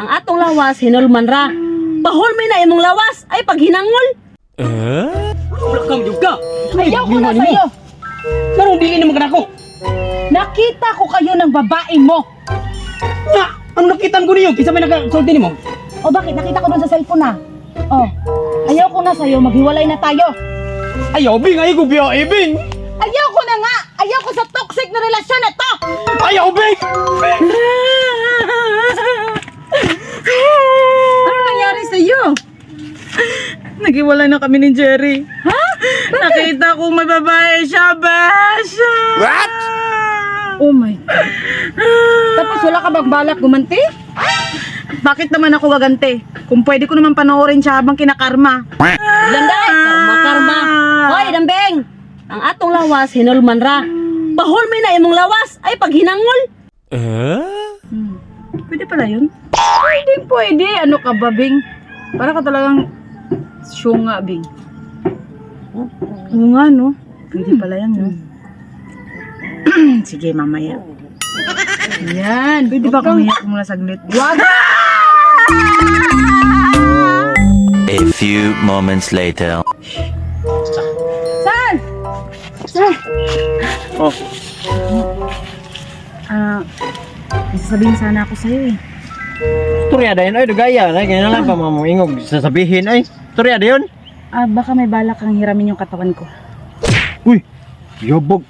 ang atong lawas hinulman ra. Pahulmi na imong lawas ay paghinangol. Wala kang juga. Ayaw ko na sa'yo. Karong dili naman ka na ako. Nakita ko kayo ng babae mo. Nga, ang nakitan ko niyo, kisa may nakasulti ni mo. O bakit? Nakita ko doon sa cellphone na. Oh, ayaw ko na sa'yo. Maghiwalay na tayo. Ayaw, Bing, ayaw ko biya, Bing. Ayaw ko na nga. Ayaw ko sa toxic na relasyon na to. Ayaw, Bing. Ano nangyari sa iyo? Naghiwalay na kami ni Jerry. Ha? Nakita ko may babae siya, Basha! What? Oh my God. Tapos wala ka bang balak gumanti? Bakit naman ako gaganti? Kung pwede ko naman panoorin siya habang kinakarma. Landay, karma. Hoy, Dambeng! Ang atong lawas hinulman ra. Pahulmi na imong lawas ay paghinangol. Pwede pala yun? Pwede. Ano ka ba, Bing? Para ka talagang syunga, Bing. Oo nga, no? Pwede pala yan, no? Sige, mamaya. Yan. Pwede ba kumiyak muna saglit? Wag! A few moments later. Saan? Saan? Oh, May sasabihin sana ako sa'yo eh. turyada yun, ay, dugaya. Ay, ganyan lang pa mga mong ingog sasabihin, ay. Turyada yun. Baka may balak kang hiramin yung katawan ko. Uy, yobog.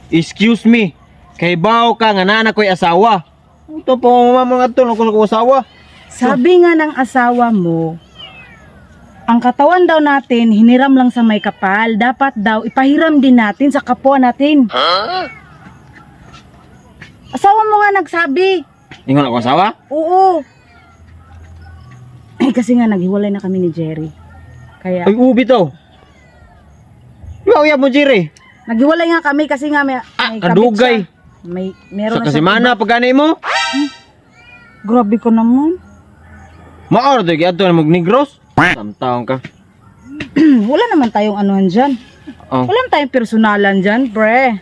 Excuse me. Kay bao ka nga nana ko'y asawa. Ito po mga tulong ko asawa. Sabi nga ng asawa mo, ang katawan daw natin hiniram lang sa may kapal. Dapat daw ipahiram din natin sa kapwa natin. Asawa mo nga nagsabi. Ingon ako asawa? Oo. Kasi nga naghiwalay na kami ni Jerry. Kaya Ay, ubi to. Uyab mo, Jire. naghiwalay nga kami kasi nga may kabit kadugay. siya. Meron Sa na kasi siya. mana pagkanay mo? Grabe ko naman. Maor to gyud to mag-negros. Samtaon ka. Wala naman tayong anuhan dyan. Oh. Wala naman tayong personalan dyan, pre.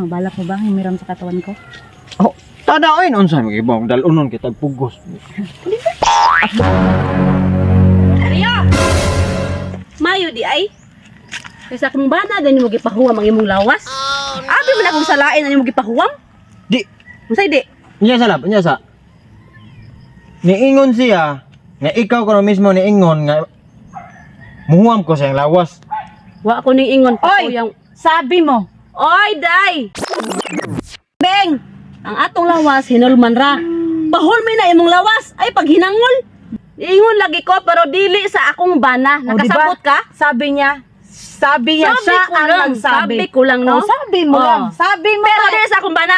Balak mo ba himiram sa katawan ko? Oh, tadaoin unsay magibong dalunon kita pugos. Ariya! Mayo di ay. Kaysa kung bana gani mo gipahuwam ang imong lawas. Abi man akong salain ang imong gipahuwam. Di, Unsay di? nya sa. Niingon siya nga ikaw ko mismo niingon nga muhuam ko sa iyang lawas. Wa ko ning ingon pa Oy! yang. Sabi mo, Oy, day! Beng! Ang atong lawas hinulman ra. Pahulmi na imong lawas ay paghinangol. Ingon lagi ko pero dili sa akong bana. O, diba? Nakasabot ka? Sabi niya siya ko ang lang, nagsabi. sabi ko lang, no? O, sabi mo Oh. lang. Sabi mo Pero nga, dili sa akong bana.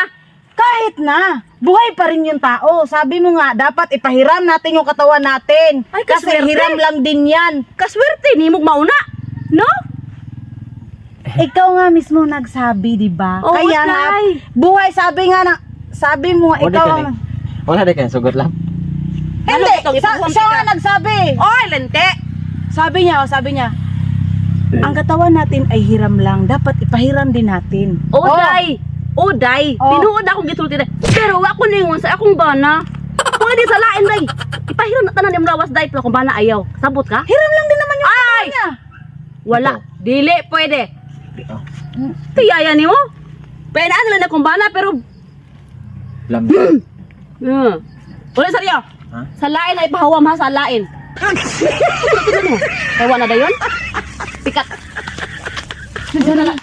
kahit na, buhay pa rin yung tao. Sabi mo nga, dapat ipahiram natin yung katawan natin. Ay, Kasi kaswerte. hiram lang din yan. Kaswerte ni mo mauna. No? Ikaw nga mismo nagsabi, di ba? Oo, Kaya nga, tay. buhay, sabi mo, ikaw ang... Wala di ka sugot lang. Hindi, Ano, ipahuwam siya kita. nga nagsabi. Oy, lente! Sabi niya, ang katawan natin ay hiram lang. Dapat ipahiram din natin. Oday! Oday! Oh. Tinuod akong gisulti day. Pero wa ko ningon sa akong bana. Pwede sa lain day. Ipahiram na tanan imong lawas day pero akong bana ayaw. Sabot ka? Hiram lang din naman yung katawan niya. Wala. Dili pwede. Tiyaya ni mo? Pwede lang na akong bana pero Lambi. Wala sa riyo. Ha? Sa lain ay pahawam ha sa lain. Ewan na dayon? Pikat. Diyan na lang.